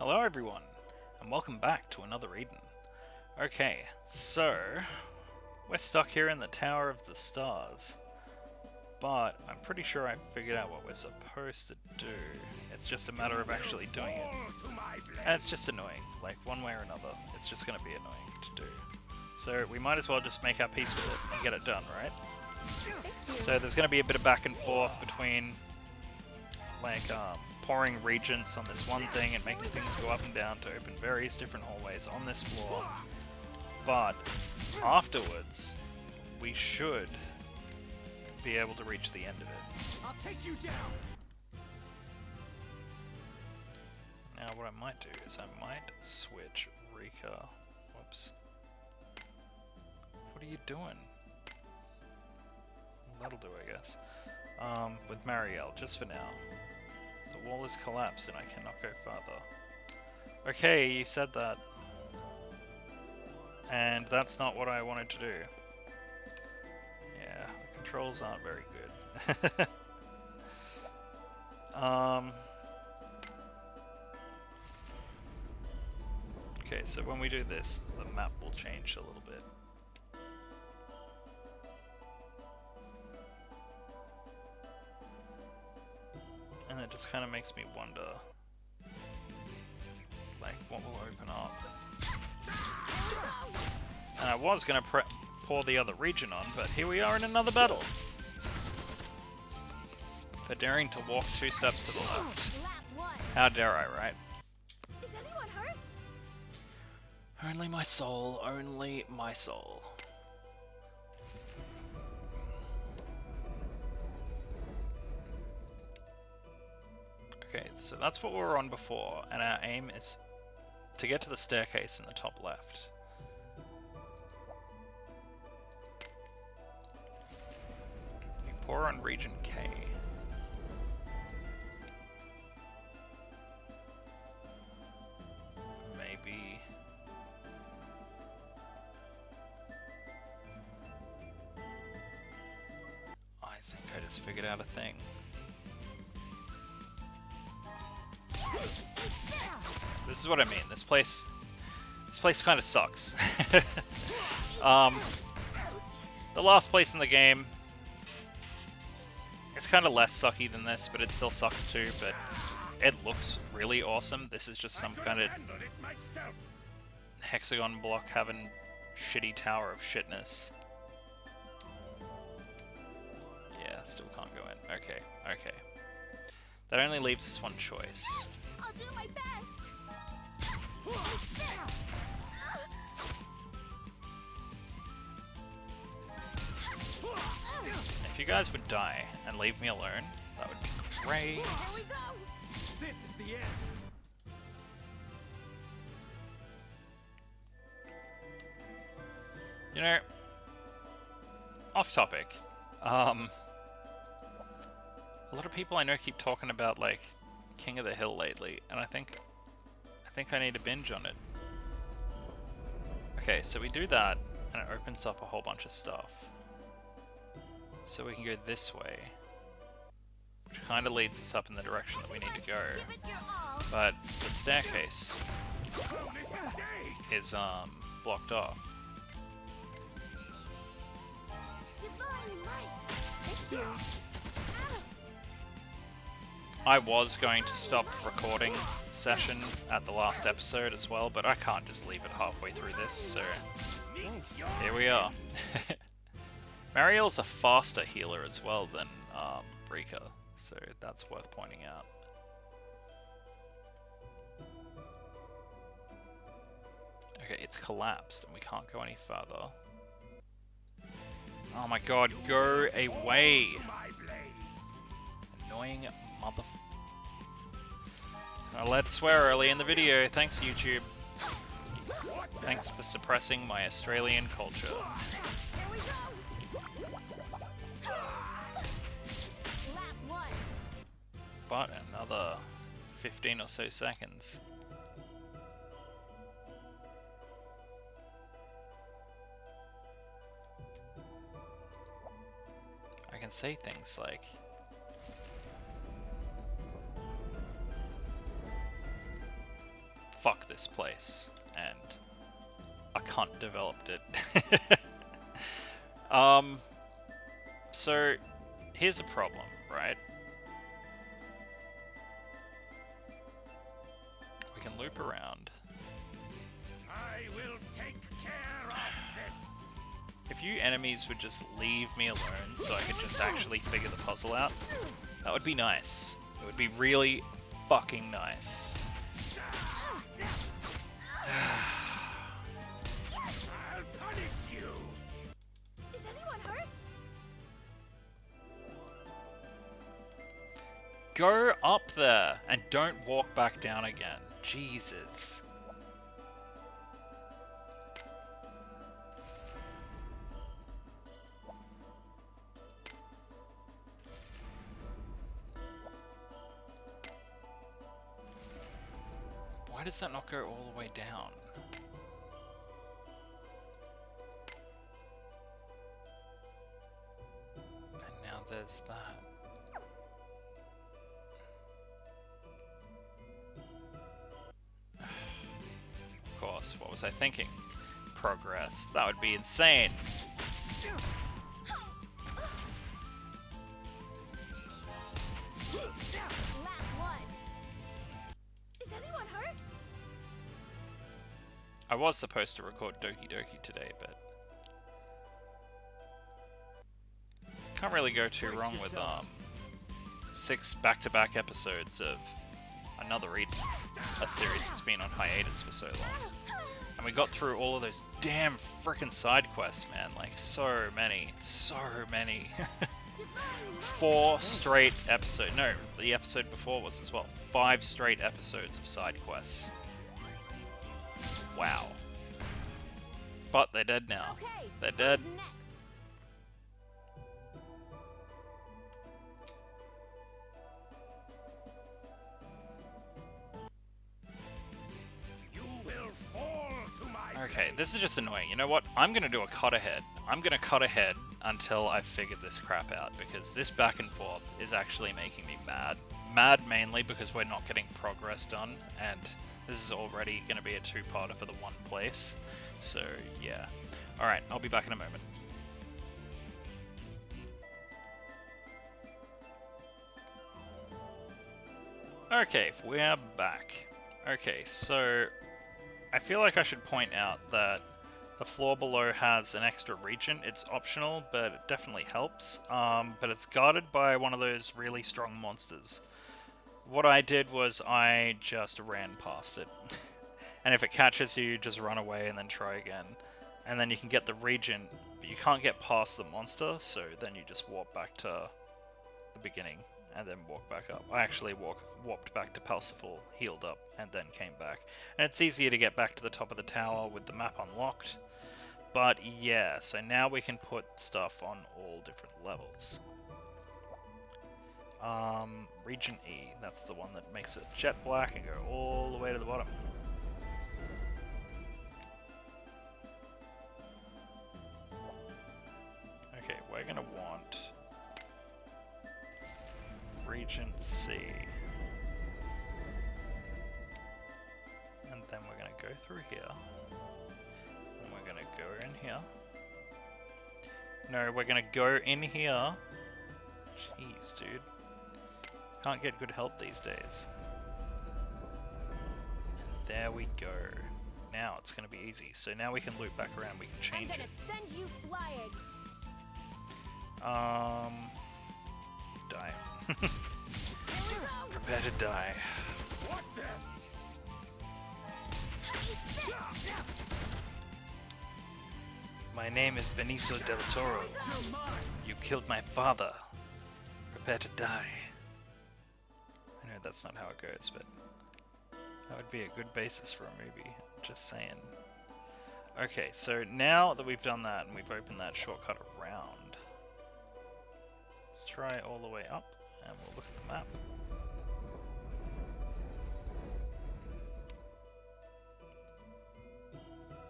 Hello everyone, and welcome back to another Eden. Okay, so we're stuck here in the Tower of the Stars, but I'm pretty sure I figured out what we're supposed to do. It's just a matter of actually doing it. And it's just annoying, like one way or another, it's just going to be annoying to do. So we might as well just make our peace with it and get it done, right? So there's going to be a bit of back and forth between like pouring regents on this one thing and making things go up and down to open various different hallways on this floor. But afterwards, we should be able to reach the end of it. I'll take you down. Now what I might do is I might switch Rika. Whoops. What are you doing? That'll do, I guess. With Marielle, just for now. The wall is collapsed and I cannot go farther. Okay, you said that. And that's not what I wanted to do. Yeah, the controls aren't very good. Okay, so when we do this, the map will change a little bit. And it just kind of makes me wonder, like, what will open up? And I was going to pour the other region on, but here we are in another battle. For daring to walk 2 steps to the left. How dare I, right? Is anyone hurt? Only my soul, only my soul. Okay, so that's what we were on before, and our aim is to get to the staircase in the top left. We pour on region K. Maybe... I think I just figured out a thing. This is what I mean. This place kind of sucks. The last place in the game, it's kind of less sucky than this, but it still sucks too. But it looks really awesome. This is just some kind of hexagon block having shitty tower of shitness. Yeah, still can't go in. Okay, okay. That only leaves us one choice. I'll do my best. If you guys would die and leave me alone, that would be great. Here we go. This is the end. You know, off topic. A lot of people I know keep talking about like King of the Hill lately, and I think I need to binge on it. Okay, so we do that, and it opens up a whole bunch of stuff. So we can go this way, which kind of leads us up in the direction that we need to go. Give it your all. But the staircase is blocked off. Divine light. Thank you. I was going to stop recording session at the last episode as well, but I can't just leave it halfway through this, so here we are. Marielle's a faster healer as well than Rika, so that's worth pointing out. Okay, it's collapsed and we can't go any further. Oh my god, go away! Annoying mother... I allowed to swear early in the video, thanks YouTube. Thanks for suppressing my Australian culture. Here we go. Last one. But another 15 or so seconds. I can say things like, fuck this place, and I can't develop it. So here's a problem, right? We can loop around. I will take care of this. If you enemies would just leave me alone so I could just actually figure the puzzle out, that would be nice. It would be really fucking nice. I'll punish you. Is anyone hurt? Go up there and don't walk back down again. Jesus. Why does that not go all the way down? And now there's that. Of course, what was I thinking? Progress. That would be insane. Last one. Is anyone hurt? I was supposed to record Doki Doki today, but can't really go too wrong with 6 back-to-back episodes of another Eden, a series that's been on hiatus for so long. And we got through all of those damn frickin' side quests, man. Like, so many. So many. 4 straight episodes. No, the episode before was as well. 5 straight episodes of side quests. Wow. But they're dead now. Okay. They're dead. Who's next? You will fall to my Okay, this is just annoying. You know what? I'm gonna do a cut ahead. I'm gonna cut ahead until I've figured this crap out, because this back and forth is actually making me mad. Mad mainly because we're not getting progress done, and this is already gonna be a 2-parter for the one place. So, yeah. Alright, I'll be back in a moment. Okay, we're back. Okay, so I feel like I should point out that the floor below has an extra region. It's optional, but it definitely helps. But it's guarded by one of those really strong monsters. What I did was I just ran past it. And if it catches you, just run away and then try again. And then you can get the region, but you can't get past the monster, so then you just warp back to the beginning and then walk back up. I actually warped back to Palsifal, healed up, and then came back. And it's easier to get back to the top of the tower with the map unlocked. But yeah, so now we can put stuff on all different levels. Region E, that's the one that makes it jet black and go all the way to the bottom. Okay, we're gonna want Region C. And then we're gonna go through here. And we're gonna go in here. No, we're gonna go in here. Jeez, dude. Can't get good help these days. And there we go. Now it's gonna be easy. So now we can loop back around, we can change I'm it. gonna send you flying. Die. Here we go. Prepare to die. What then? My name is Benicio del Toro. You're mine. You killed my father. Prepare to die. I know that's not how it goes, but that would be a good basis for a movie. Just saying. Okay, so now that we've done that and we've opened that shortcut around, let's try all the way up and we'll look at the map.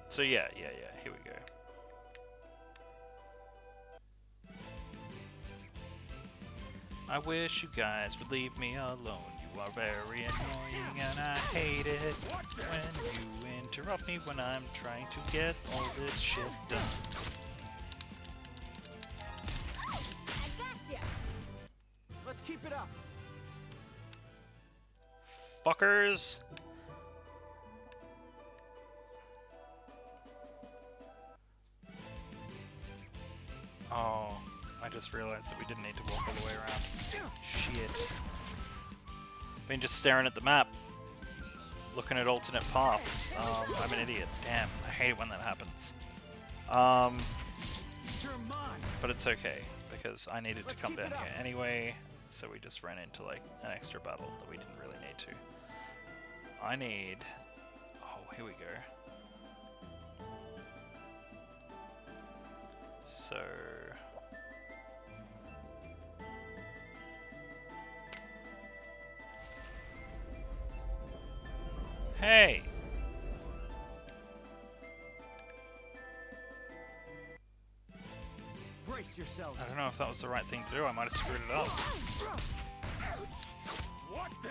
So yeah, here we go. I wish you guys would leave me alone. You are very annoying and I hate it when you interrupt me when I'm trying to get all this shit done. I gotcha. Let's keep it up. Fuckers! Oh, I just realized that we didn't need to walk all the way around. Shit. Been just staring at the map, looking at alternate paths. I'm an idiot. Damn, I hate it when that happens. You're mine. But it's okay, because I needed to come down here anyway, so we just ran into like an extra battle that we didn't really need to. I need... Oh, here we go. So... Hey! Brace yourselves. I don't know if that was the right thing to do, I might have screwed it up. What the?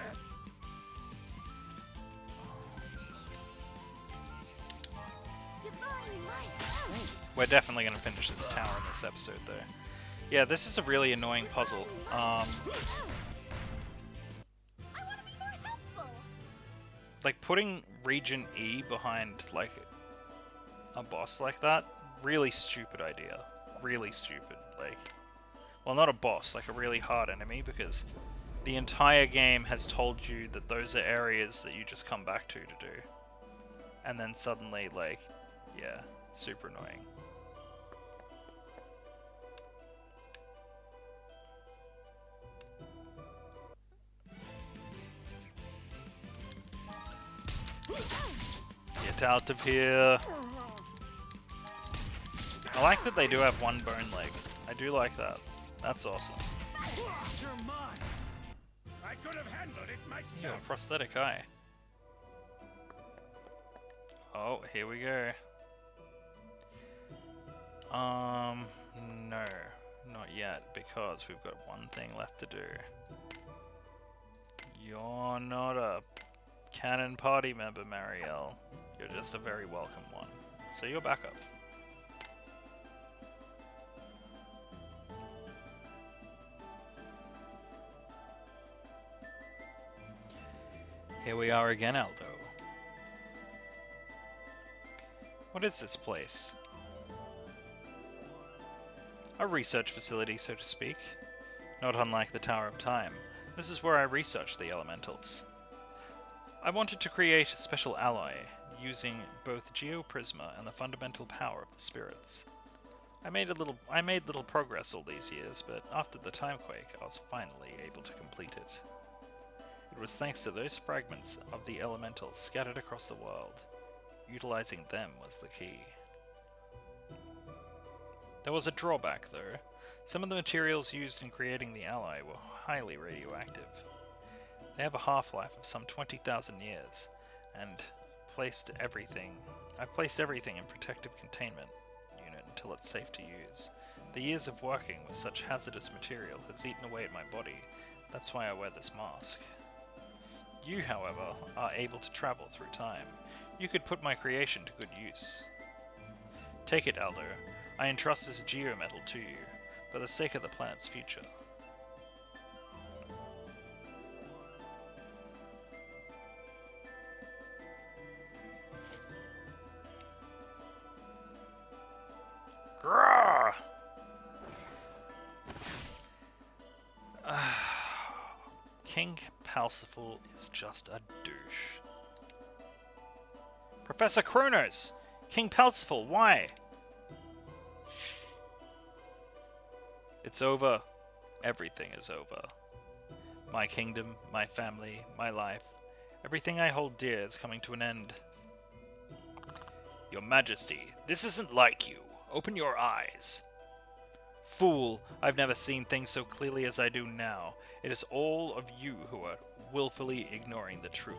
Divine light. We're definitely going to finish this tower in this episode, though. Yeah, this is a really annoying puzzle. I want to be more helpful. Like, putting Region E behind, like, a boss like that, really stupid idea. Really stupid. Like, well, not a boss, like a really hard enemy, because the entire game has told you that those are areas that you just come back to do. And then suddenly, like, yeah, super annoying. Get out of here. I like that they do have one bone leg. I do like that. That's awesome. You're mine. I could have handled it Yeah, myself. prosthetic eye. Oh, here we go. No, not yet, because we've got one thing left to do. You're not a canon party member, Marielle. You're just a very welcome one. So you're back up. Here we are again, Aldo. What is this place? A research facility, so to speak. Not unlike the Tower of Time, this is where I research the elementals. I wanted to create a special alloy, using both Geoprisma and the fundamental power of the spirits. I made little progress all these years, but after the Timequake, I was finally able to complete it. It was thanks to those fragments of the elementals scattered across the world. Utilizing them was the key. There was a drawback, though. Some of the materials used in creating the alloy were highly radioactive. They have a half-life of some 20,000 years, and I've placed everything in protective containment unit until it's safe to use. The years of working with such hazardous material has eaten away at my body. That's why I wear this mask. You, however, are able to travel through time. You could put my creation to good use. Take it, Aldo. I entrust this geometal to you, for the sake of the planet's future. Grrrr! King Palsifal is just a douche. Professor Chronos! King Palsifal, why? It's over. Everything is over. My kingdom, my family, my life, everything I hold dear is coming to an end. Your Majesty, this isn't like you. Open your eyes. Fool, I've never seen things so clearly as I do now. It is all of you who are willfully ignoring the truth.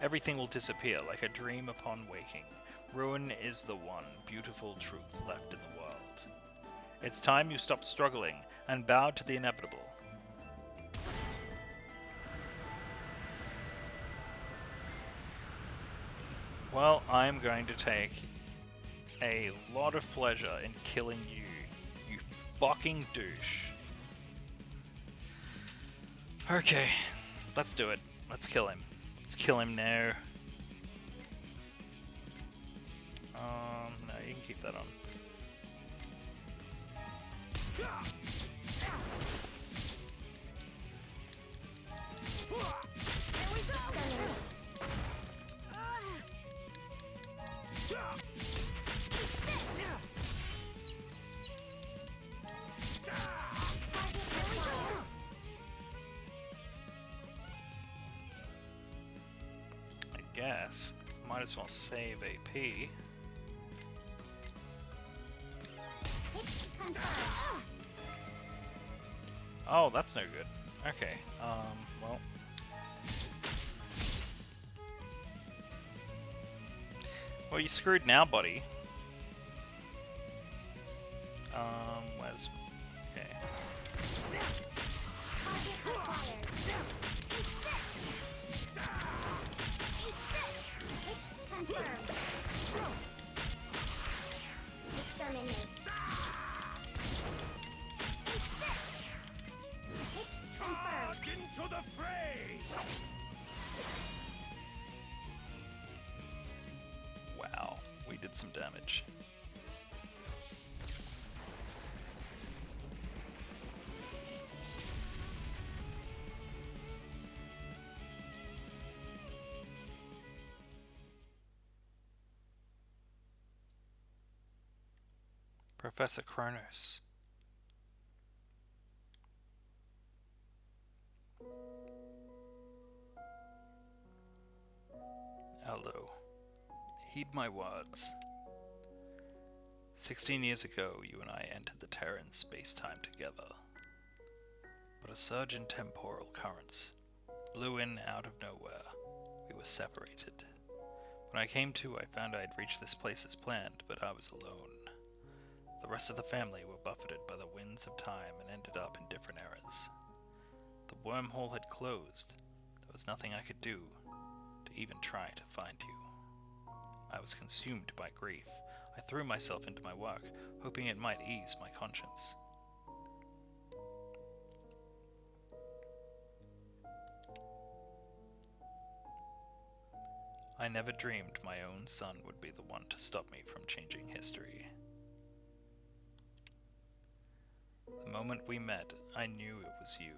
Everything will disappear like a dream upon waking. Ruin is the one beautiful truth left in the world. It's time you stopped struggling and bowed to the inevitable. Well, I'm going to take a lot of pleasure in killing you, you fucking douche. Okay, let's do it. Let's kill him. Let's kill him now. No, you can keep that on. I guess might as well save AP. Oh, that's no good. Okay, well. Well, you screwed now, buddy. Where's... Okay. Into the fray! Wow, we did some damage. Professor Chronos. Aldo, heed my words. 16 years ago, you and I entered the Terran space-time together. But a surge in temporal currents blew in out of nowhere. We were separated. When I came to, I found I had reached this place as planned, but I was alone. The rest of the family were buffeted by the winds of time and ended up in different eras. The wormhole had closed. There was nothing I could do to even try to find you. I was consumed by grief. I threw myself into my work, hoping it might ease my conscience. I never dreamed my own son would be the one to stop me from changing history. The moment we met, I knew it was you.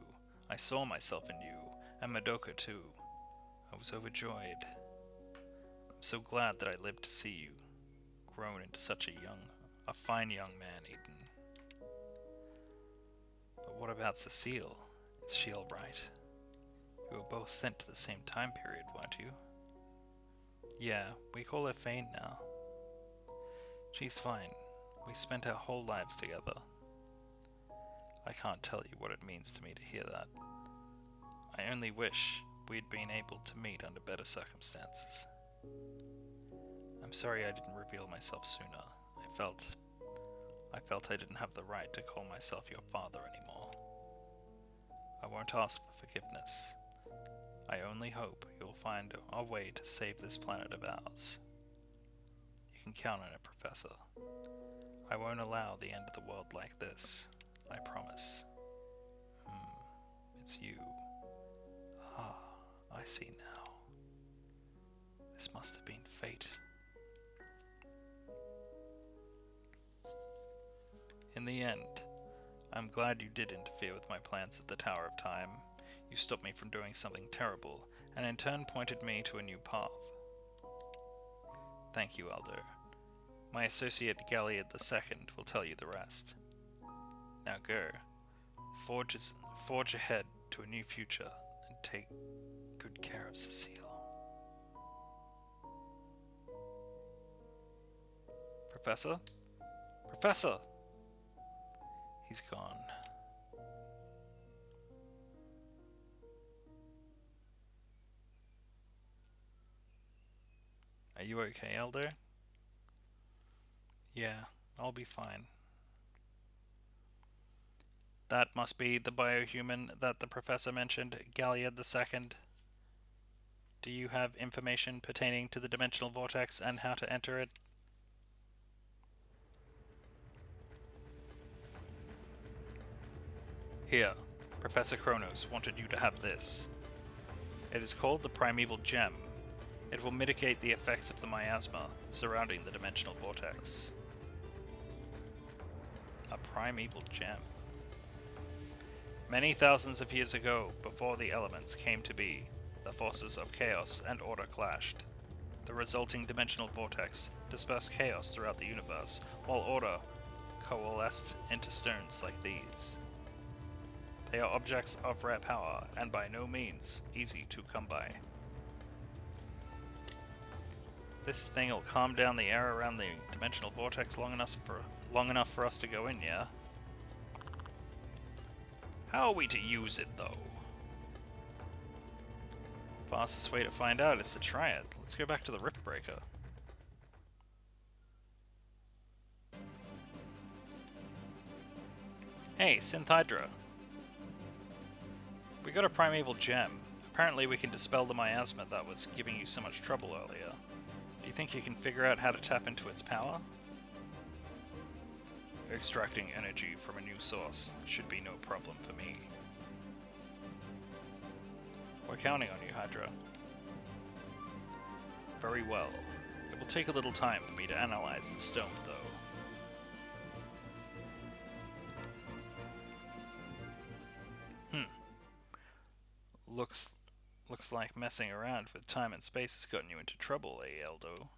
I saw myself in you, and Madoka too. I was overjoyed. I'm so glad that I lived to see you, grown into such a fine young man, Eden. But what about Cecile? Is she alright? You were both sent to the same time period, weren't you? Yeah, we call her Feinne now. She's fine. We spent our whole lives together. I can't tell you what it means to me to hear that. I only wish we'd been able to meet under better circumstances. I'm sorry I didn't reveal myself sooner. I felt I didn't have the right to call myself your father anymore. I won't ask for forgiveness. I only hope you'll find a way to save this planet of ours. You can count on it, Professor. I won't allow the end of the world like this. I promise. It's you. Ah, I see now. This must have been fate. In the end, I'm glad you did interfere with my plans at the Tower of Time. You stopped me from doing something terrible, and in turn pointed me to a new path. Thank you, Aldo. My associate Galliard II will tell you the rest. Now go. Forge ahead to a new future, and take good care of Cecile. Professor? Professor! He's gone. Are you okay, Elder? Yeah, I'll be fine. That must be the biohuman that the professor mentioned, Galliard II. Do you have information pertaining to the dimensional vortex and how to enter it? Here, Professor Chronos wanted you to have this. It is called the Primeval Gem. It will mitigate the effects of the miasma surrounding the dimensional vortex. A Primeval Gem. Many thousands of years ago, before the elements came to be, the forces of chaos and order clashed. The resulting dimensional vortex dispersed chaos throughout the universe, while order coalesced into stones like these. They are objects of rare power, and by no means easy to come by. This thing will calm down the air around the dimensional vortex long enough for us to go in, yeah? How are we to use it, though? Fastest way to find out is to try it. Let's go back to the Rift Breaker. Hey, Synth Hydra. We got a Primeval Gem. Apparently we can dispel the miasma that was giving you so much trouble earlier. Do you think you can figure out how to tap into its power? Extracting energy from a new source should be no problem for me. We're counting on you, Hydra. Very well. It will take a little time for me to analyze the stone, though. Looks like messing around with time and space has gotten you into trouble, eh, Eldo?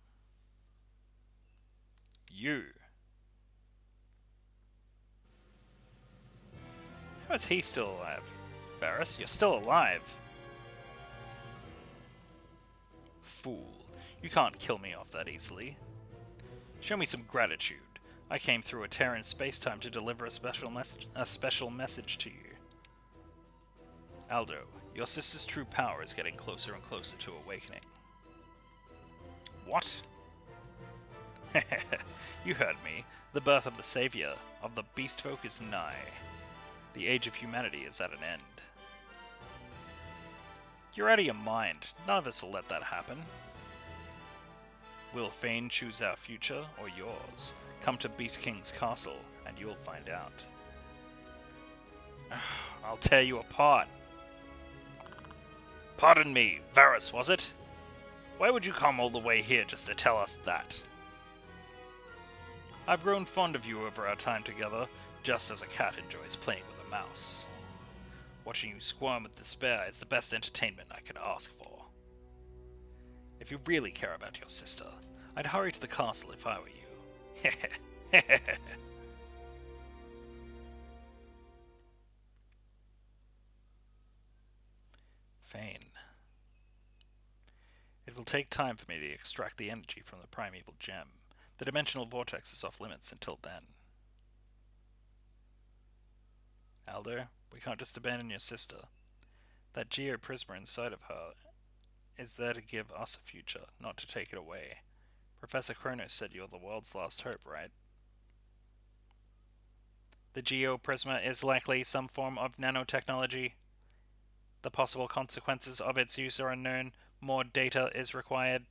You. How is he still alive? Varus, you're still alive. Fool. You can't kill me off that easily. Show me some gratitude. I came through a tear in space-time to deliver a special message to you. Aldo, your sister's true power is getting closer and closer to awakening. What? You heard me. The birth of the savior of the beast folk is nigh. The age of humanity is at an end. You're out of your mind. None of us will let that happen. Will Feinne choose our future or yours? Come to Beast King's castle and you'll find out. I'll tear you apart. Pardon me, Varus, was it? Why would you come all the way here just to tell us that? I've grown fond of you over our time together, just as a cat enjoys playing with a mouse. Watching you squirm with despair is the best entertainment I could ask for. If you really care about your sister, I'd hurry to the castle if I were you. Feinne. It will take time for me to extract the energy from the Primeval Gem. The dimensional vortex is off limits until then. Aldo, we can't just abandon your sister. That geoprisma inside of her is there to give us a future, not to take it away. Professor Chronos said you're the world's last hope, right? The geoprisma is likely some form of nanotechnology. The possible consequences of its use are unknown. More data is required.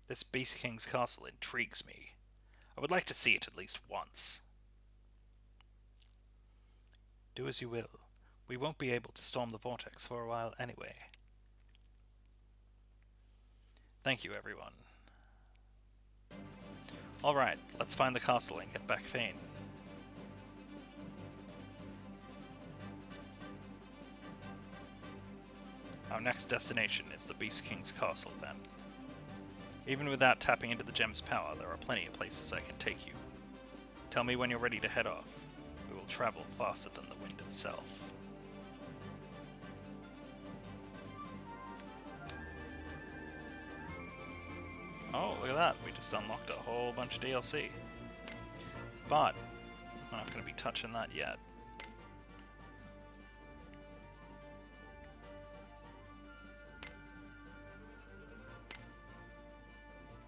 This Beast King's castle intrigues me. I would like to see it at least once. Do as you will. We won't be able to storm the vortex for a while anyway. Thank you, everyone. Alright, let's find the castle and get back Feinne. Our next destination is the Beast King's castle, then. Even without tapping into the gem's power, there are plenty of places I can take you. Tell me when you're ready to head off. We will travel faster than the wind itself. Oh, look at that. We just unlocked a whole bunch of DLC. But, we're not going to be touching that yet.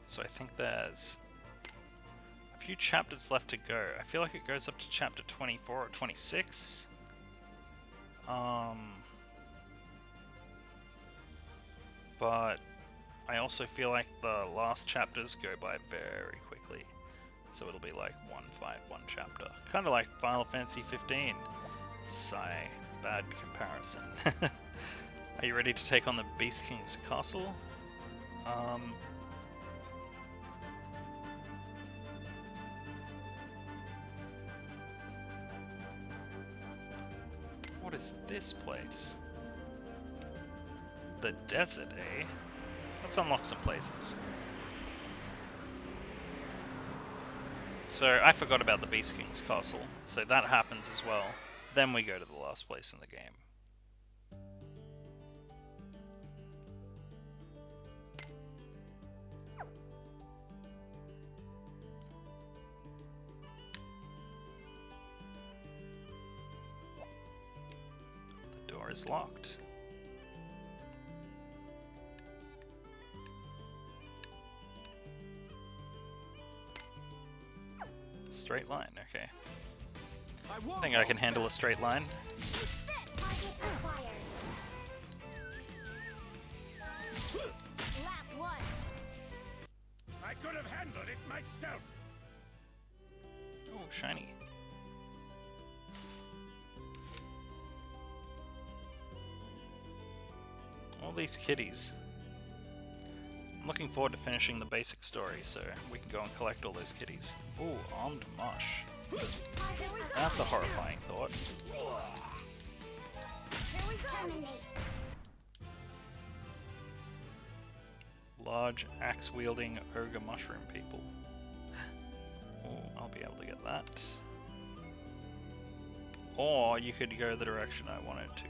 So I think there's a few chapters left to go. I feel like it goes up to chapter 24 or 26. but I also feel like the last chapters go by very quickly. So it'll be like one fight, one chapter. Kind of like Final Fantasy 15. Sigh. Bad comparison. Are you ready to take on the Beast King's castle? What is this place? The desert, eh? Let's unlock some places. So I forgot about the Beast King's castle, so that happens as well. Then we go to the last place in the game. The door is locked. Straight line, okay. I think I can handle a straight line. Last one. I could have handled it myself. Oh, shiny. All these kitties. I'm looking forward to finishing the basic story so we can go and collect all those kitties. Ooh, armed mush. That's a horrifying thought. Here we go. Large axe-wielding ogre mushroom people. Oh, I'll be able to get that. Or you could go the direction I wanted to go.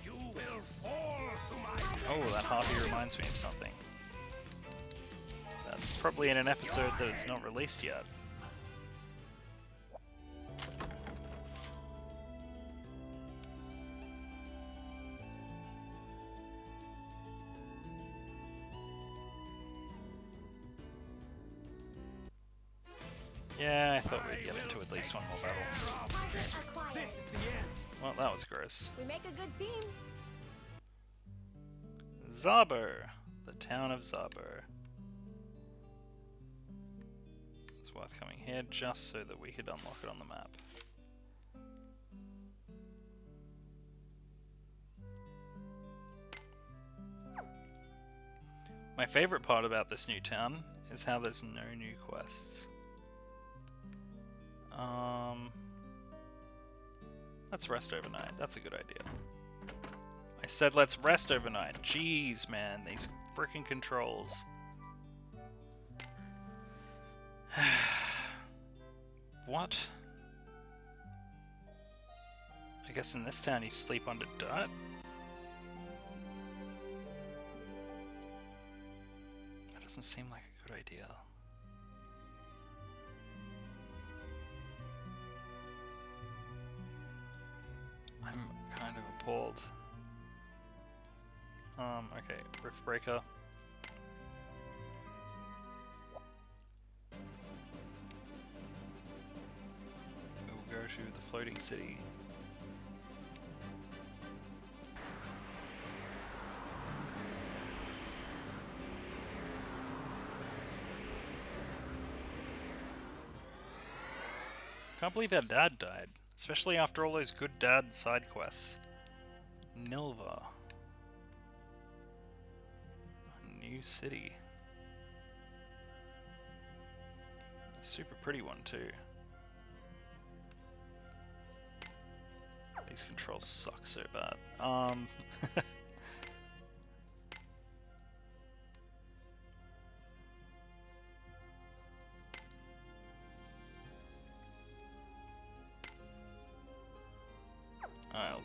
You will fall to my Oh, that harpy reminds me of something. That's probably in an episode that is not released yet. Yeah, I thought we'd get into at least one more battle. This is the end. Well, that was gross. We make a good team. Zabur! The town of Zabur. It's worth coming here just so that we could unlock it on the map. My favorite part about this new town is how there's no new quests. Let's rest overnight. That's a good idea. I said let's rest overnight. Jeez, man, these freaking controls. What? I guess in this town you sleep under dirt? That doesn't seem like a good idea. I'm kind of appalled. Okay, Rift Breaker. We'll go to the floating city. Can't believe our dad died, especially after all those good dad side quests. Nilva. A new city. A super pretty one too. These controls suck so bad. I'll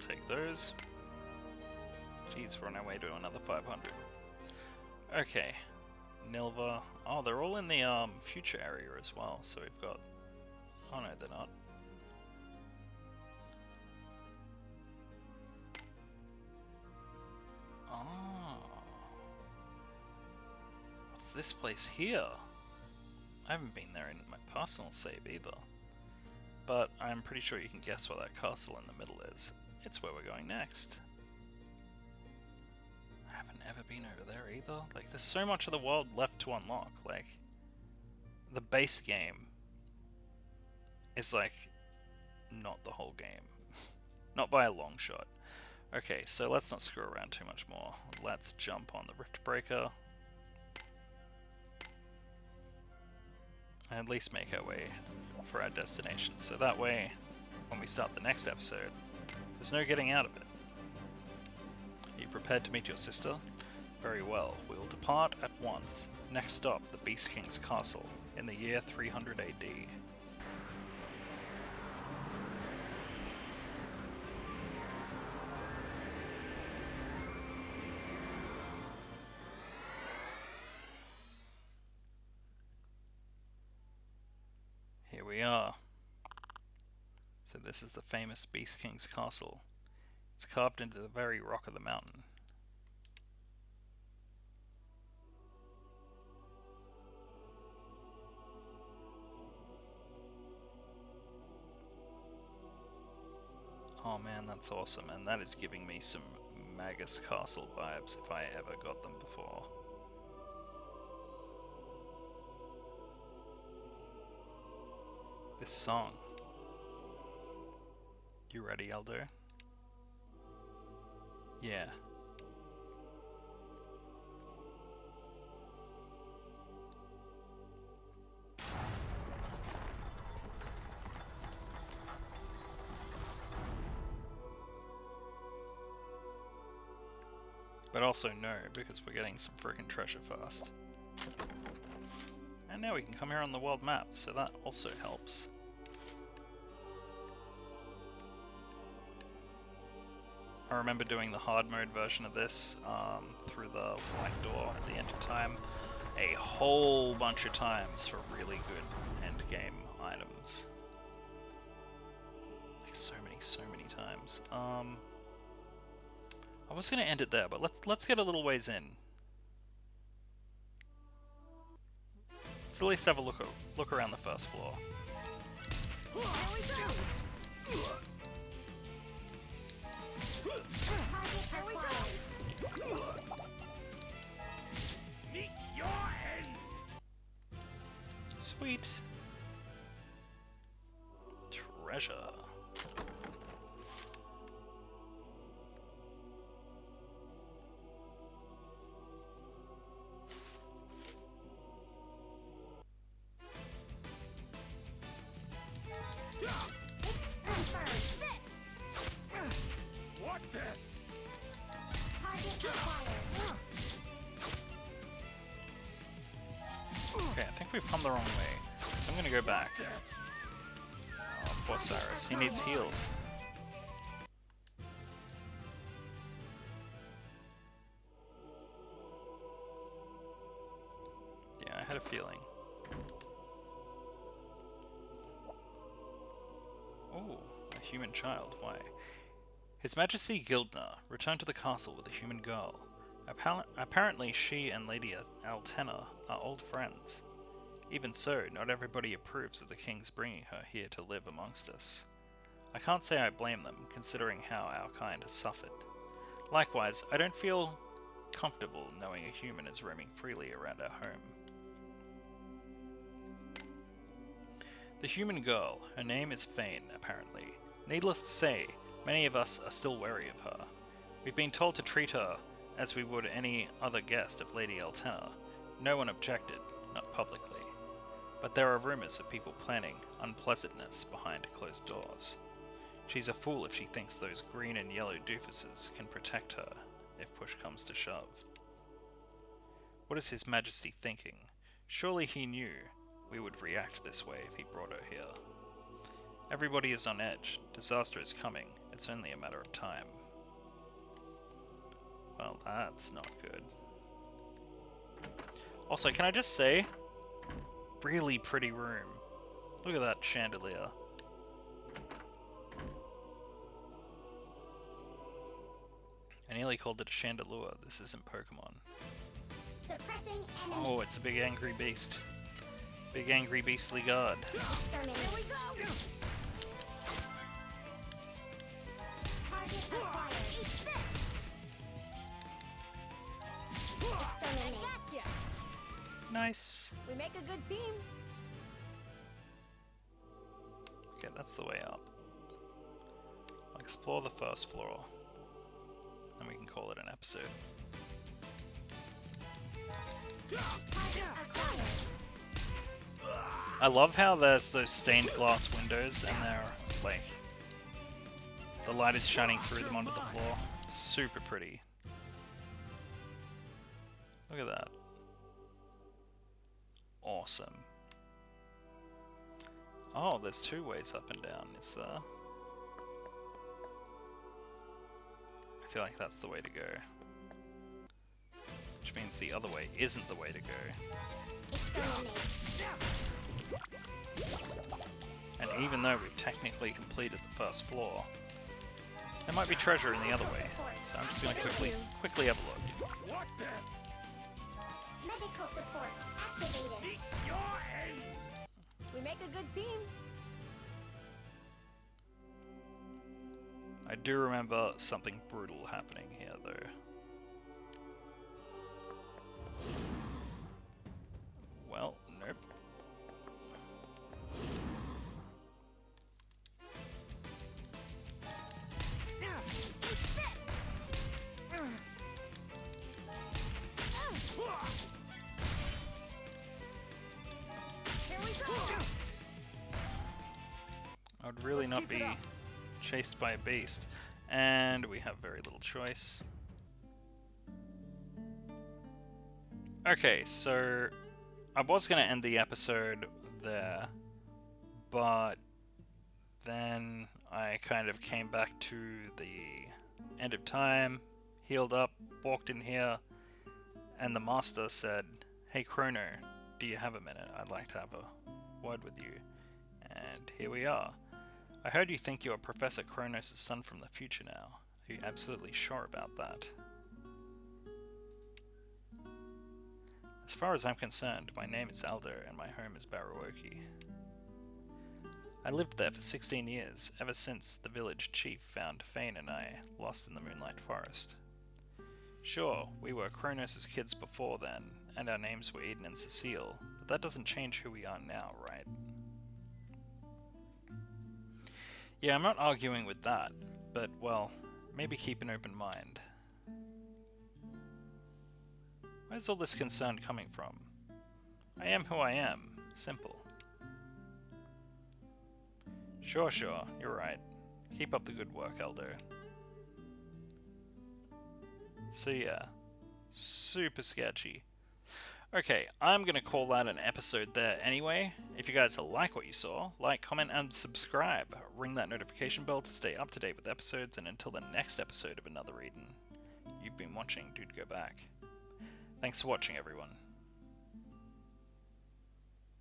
take those. Jeez, we're on our way to another 500. Okay. Nilva. Oh, they're all in the future area as well, so we've got... Oh no, they're not. Oh. What's this place here? I haven't been there in my personal save either. But I'm pretty sure you can guess what that castle in the middle is. It's where we're going next. over there either. Like, there's so much of the world left to unlock. Like, the base game is, like, not the whole game. Not by a long shot. Okay, so let's not screw around too much more. Let's jump on the Rift Breaker. And at least make our way for our destination. So that way, when we start the next episode, there's no getting out of it. Are you prepared to meet your sister? Very well, we will depart at once. Next stop, the Beast King's castle, in the year 300 AD. Here we are. So this is the famous Beast King's castle. It's carved into the very rock of the mountain. Oh man, that's awesome, and that is giving me some Magus Castle vibes if I ever got them before. This song. You ready, Elder? Yeah. But also no, because we're getting some freaking treasure fast. And now we can come here on the world map, so that also helps. I remember doing the hard mode version of this through the white door at the end of time a whole bunch of times for really good end game items. Like so many times. I was gonna end it there, but let's get a little ways in. Let's at least have a look around the first floor. Meet your end. Sweet. Treasure. What the? Okay, I think we've come the wrong way. So I'm gonna go back. Oh, poor Cyrus. He needs heals. Yeah, I had a feeling. Oh, a human child. Why? His Majesty Gildner returned to the castle with a human girl. Apparently she and Lady Altena are old friends. Even so, not everybody approves of the king's bringing her here to live amongst us. I can't say I blame them, considering how our kind has suffered. Likewise, I don't feel comfortable knowing a human is roaming freely around our home. The human girl, her name is Feinne, apparently. Needless to say, many of us are still wary of her. We've been told to treat her as we would any other guest of Lady Altena. No one objected, not publicly. But there are rumors of people planning unpleasantness behind closed doors. She's a fool if she thinks those green and yellow doofuses can protect her, if push comes to shove. What is His Majesty thinking? Surely he knew we would react this way if he brought her here. Everybody is on edge. Disaster is coming. It's only a matter of time. Well, that's not good. Also, can I just say, really pretty room. Look at that chandelier. I nearly called it a chandelure. This isn't Pokemon. Suppressing enemy. Oh, it's a big angry beast. Big angry beastly god. Exterminate. Here we go. Target acquired. Eat this. Exterminate. Gotcha. Nice. We make a good team. Okay, that's the way up. I'll explore the first floor. And we can call it an episode. Acquired. I love how there's those stained glass windows and they're like the light is shining through them onto the floor. Super pretty. Look at that. Awesome. Oh, there's two ways up and down, is there? I feel like that's the way to go. Which means the other way isn't the way to go. Exterminate. And even though we've technically completed the first floor, there might be treasure in the other way. So I'm just going to quickly have a look. What the? Medical support activated. Meet your end! We make a good team. I do remember something brutal happening here, though. Well, nope. Here we go. I would really Let's not keep it be up. chased by a beast. And we have very little choice. Okay, so I was going to end the episode there, but then I kind of came back to the end of time, healed up, walked in here, and the master said, "Hey Chrono, do you have a minute? I'd like to have a word with you." And here we are. I heard you think you're Professor Chronos' son from the future now. Are you absolutely sure about that? As far as I'm concerned, my name is Aldo and my home is Barawoki. I lived there for 16 years, ever since the village chief found Feinne and I lost in the Moonlight Forest. Sure, we were Chronos' kids before then, and our names were Eden and Cecile, but that doesn't change who we are now, right? Yeah, I'm not arguing with that, but, well, maybe keep an open mind. Where's all this concern coming from? I am who I am. Simple. Sure, you're right. Keep up the good work, Eldo. So yeah, super sketchy. Okay, I'm gonna call that an episode there anyway. If you guys like what you saw, like, comment, and subscribe. Ring that notification bell to stay up to date with episodes, and until the next episode of Another Eden, you've been watching DudeGoBack. Thanks for watching, everyone.